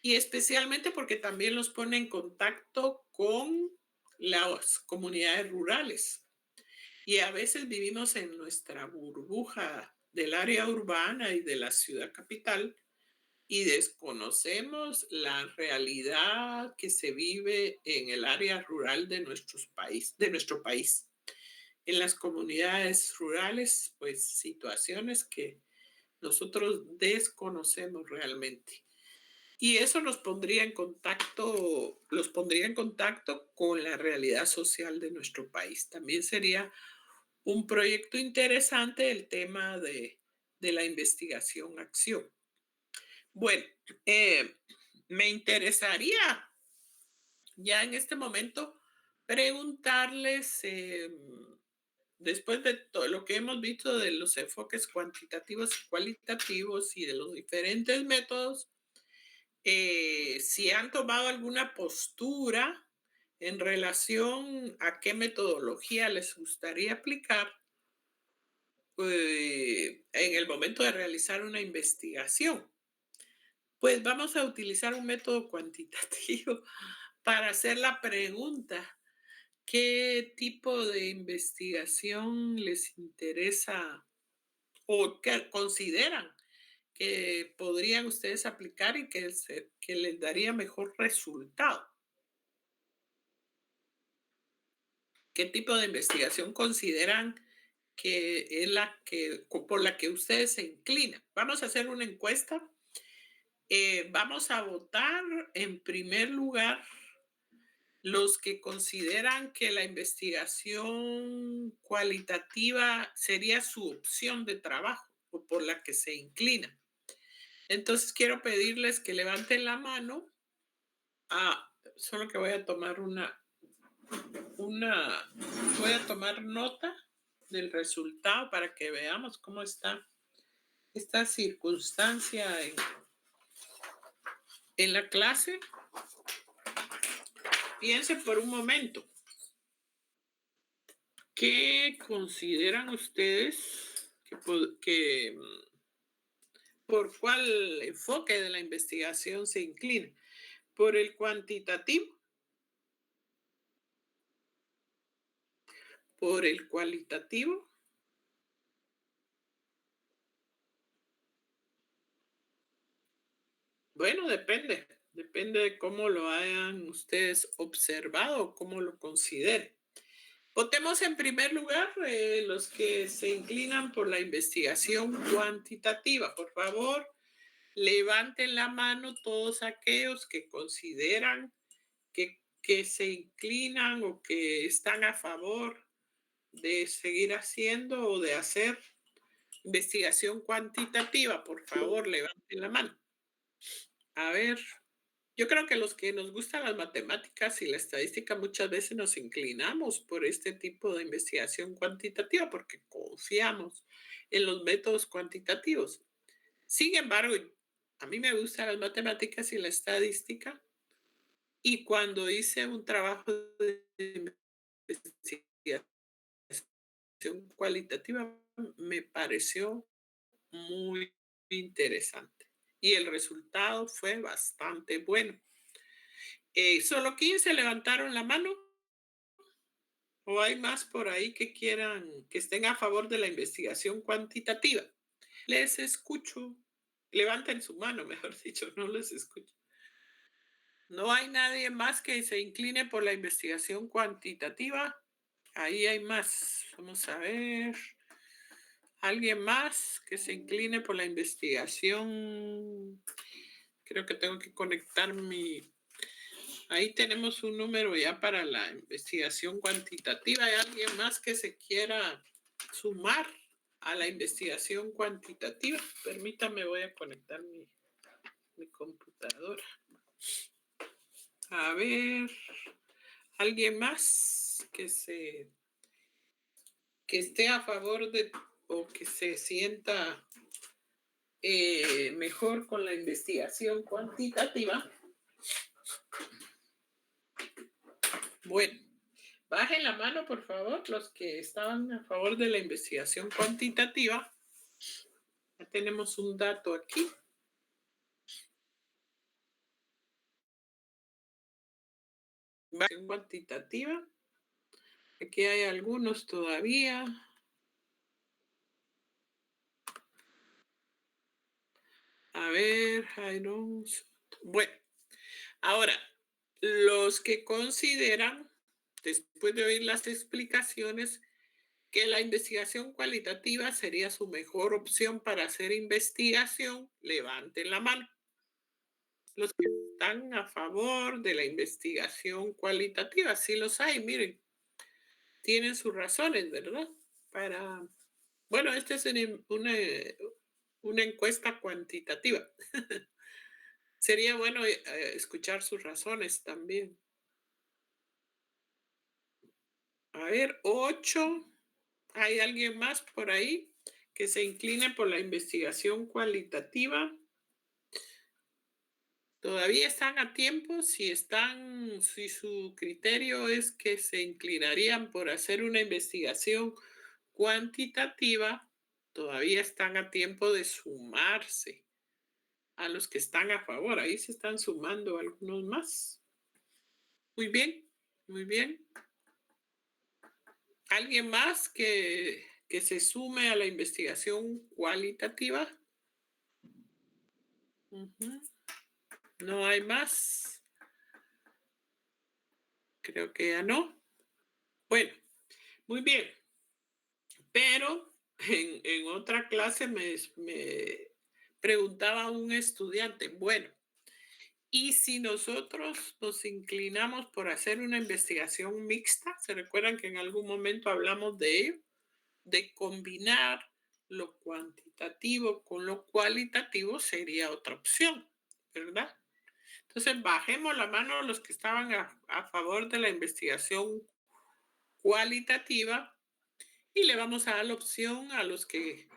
y especialmente porque también los pone en contacto con las comunidades rurales. Y a veces vivimos en nuestra burbuja del área urbana y de la ciudad capital y desconocemos la realidad que se vive en el área rural de, de nuestro país. En las comunidades rurales, pues situaciones que nosotros desconocemos realmente. Y eso nos pondría en contacto, los pondría en contacto con la realidad social de nuestro país. También sería un proyecto interesante el tema de la investigación-acción. Bueno, eh, me interesaría ya en este momento preguntarles, después de todo lo que hemos visto de los enfoques cuantitativos y cualitativos y de los diferentes métodos, si han tomado alguna postura en relación a qué metodología les gustaría aplicar en el momento de realizar una investigación. Pues vamos a utilizar un método cuantitativo para hacer la pregunta, ¿qué tipo de investigación les interesa o qué consideran que podrían ustedes aplicar y que les daría mejor resultado? ¿Qué tipo de investigación consideran que es la que por la que ustedes se inclinan? Vamos a hacer una encuesta. Vamos a votar en primer lugar los que consideran que la investigación cualitativa sería su opción de trabajo o por la que se inclinan. Entonces quiero pedirles que levanten la mano. Solo que voy a tomar voy a tomar nota del resultado para que veamos cómo está esta circunstancia en la clase. Piense por un momento. ¿Qué consideran ustedes por cuál enfoque de la investigación se inclina? ¿Por el cuantitativo? ¿Por el cualitativo? Bueno, depende de cómo lo hayan ustedes observado o cómo lo consideren. Votemos en primer lugar los que se inclinan por la investigación cuantitativa. Por favor, levanten la mano todos aquellos que consideran que se inclinan o que están a favor de seguir haciendo o de hacer investigación cuantitativa. Por favor, levanten la mano. A ver, yo creo que los que nos gustan las matemáticas y la estadística muchas veces nos inclinamos por este tipo de investigación cuantitativa porque confiamos en los métodos cuantitativos. Sin embargo, a mí me gustan las matemáticas y la estadística y cuando hice un trabajo de investigación cualitativa me pareció muy interesante. Y el resultado fue bastante bueno. ¿Solo 15 levantaron la mano? ¿O hay más por ahí que quieran, que estén a favor de la investigación cuantitativa? Les escucho. Levanten su mano, mejor dicho, no les escucho. ¿No hay nadie más que se incline por la investigación cuantitativa? Ahí hay más. Vamos a ver. ¿Alguien más que se incline por la investigación? Creo que tengo que conectar mi... Ahí tenemos un número ya para la investigación cuantitativa. ¿Hay alguien más que se quiera sumar a la investigación cuantitativa? Permítame, voy a conectar mi computadora. A ver, ¿alguien más que esté a favor de o que se sienta mejor con la investigación cuantitativa? Bueno, bajen la mano, por favor, los que estaban a favor de la investigación cuantitativa. Ya tenemos un dato aquí. Investigación cuantitativa. Aquí hay algunos todavía. A ver, bueno, ahora, los que consideran, después de oír las explicaciones, que la investigación cualitativa sería su mejor opción para hacer investigación, levanten la mano. Los que están a favor de la investigación cualitativa, sí los hay, miren, tienen sus razones, ¿verdad? Bueno, esta es una encuesta cuantitativa. Sería bueno escuchar sus razones también. A ver, 8. ¿Hay alguien más por ahí que se incline por la investigación cualitativa? Todavía están a tiempo. Si su criterio es que se inclinarían por hacer una investigación cuantitativa, todavía están a tiempo de sumarse a los que están a favor. Ahí se están sumando algunos más. Muy bien, muy bien. ¿Alguien más que se sume a la investigación cualitativa? No hay más. Creo que ya no. Bueno, muy bien. Pero en otra clase me preguntaba un estudiante, bueno, ¿y si nosotros nos inclinamos por hacer una investigación mixta? ¿Se recuerdan que en algún momento hablamos de ello? De combinar lo cuantitativo con lo cualitativo sería otra opción, ¿verdad? Entonces, bajemos la mano los que estaban a favor de la investigación cualitativa y le vamos a dar la opción a los que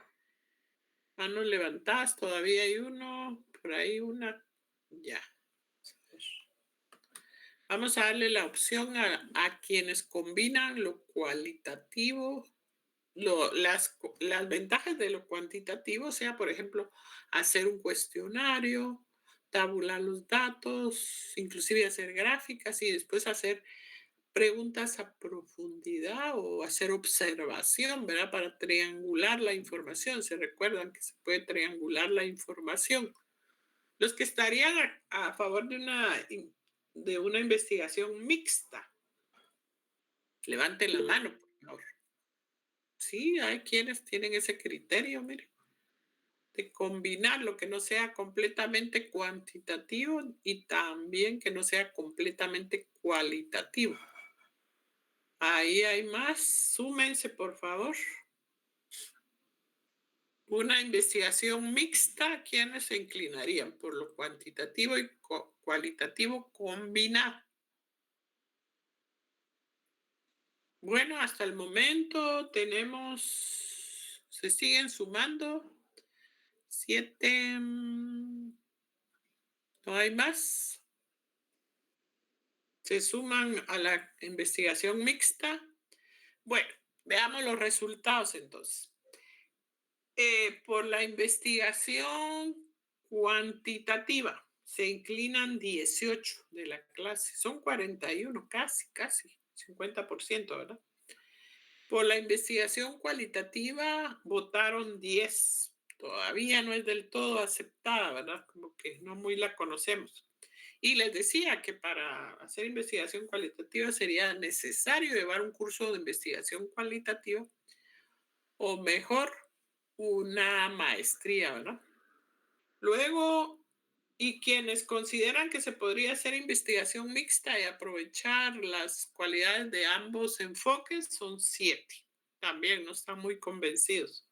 manos levantadas. Todavía hay uno, por ahí una, ya. Vamos a darle la opción a quienes combinan lo cualitativo, las ventajas de lo cuantitativo, sea, por ejemplo, hacer un cuestionario, tabular los datos, inclusive hacer gráficas y después hacer preguntas a profundidad o hacer observación, ¿verdad? Para triangular la información. Se recuerdan que se puede triangular la información. Los que estarían a favor de una investigación mixta, levanten la mano, por favor. Sí, hay quienes tienen ese criterio, miren, de combinar lo que no sea completamente cuantitativo y también que no sea completamente cualitativo. Ahí hay más. Súmense, por favor. Una investigación mixta, ¿quiénes se inclinarían por lo cuantitativo y cualitativo combinado? Bueno, hasta el momento se siguen sumando 7. ¿No hay más? ¿Se suman a la investigación mixta? Bueno, veamos los resultados entonces. Por la investigación cuantitativa se inclinan 18 de la clase, son 41, casi 50%, ¿verdad? Por la investigación cualitativa votaron 10. Todavía no es del todo aceptada, ¿verdad? Como que no muy la conocemos. Y les decía que para hacer investigación cualitativa sería necesario llevar un curso de investigación cualitativa o mejor una maestría, ¿verdad? Luego, y quienes consideran que se podría hacer investigación mixta y aprovechar las cualidades de ambos enfoques son 7. También no están muy convencidos.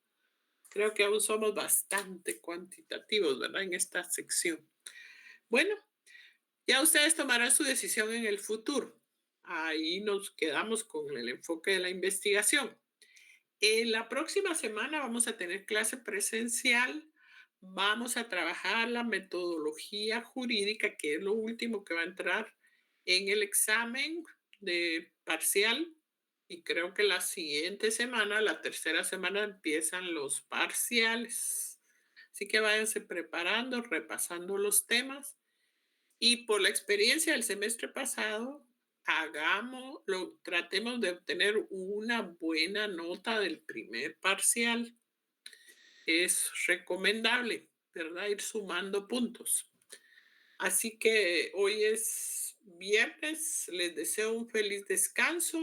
Creo que aún somos bastante cuantitativos, ¿verdad? En esta sección. Bueno, ya ustedes tomarán su decisión en el futuro. Ahí nos quedamos con el enfoque de la investigación. En la próxima semana vamos a tener clase presencial. Vamos a trabajar la metodología jurídica, que es lo último que va a entrar en el examen de parcial. Y creo que la siguiente semana, la tercera semana, empiezan los parciales. Así que váyanse preparando, repasando los temas. Y por la experiencia del semestre pasado, tratemos de obtener una buena nota del primer parcial. Es recomendable, ¿verdad? Ir sumando puntos. Así que hoy es viernes, les deseo un feliz descanso.